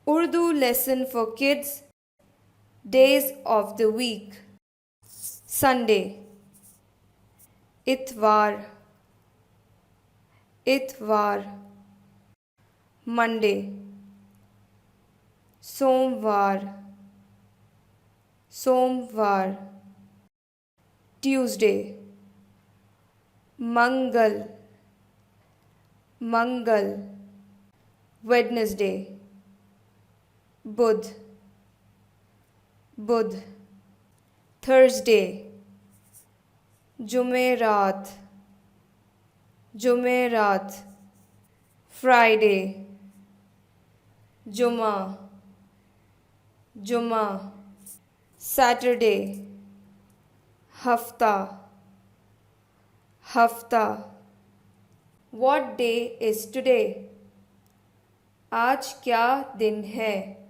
Urdu lesson for kids. Days of the week. Sunday. Itwar. Itwar. Monday. Somvar. Somvar. Tuesday. Mangal. Mangal. Wednesday. Budh. Budh. Thursday. Jum'erat. Jum'erat. Friday. Jum'ah. Jum'ah. Saturday. Haftah. Haftah. What day is today? आज क्या दिन है?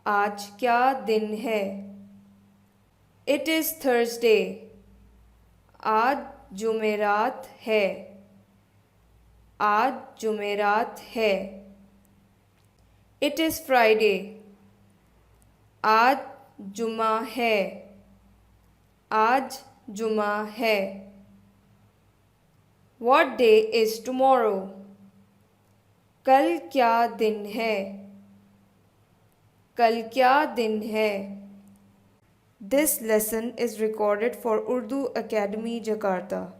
आज क्या दिन है? It is Thursday. आज जुमेरात है. आज जुमेरात है. It is Friday. आज जुमा है. आज जुमा है. What day is tomorrow? कल क्या दिन है? कल क्या दिन है? This lesson is recorded for Urdu Academy Jakarta.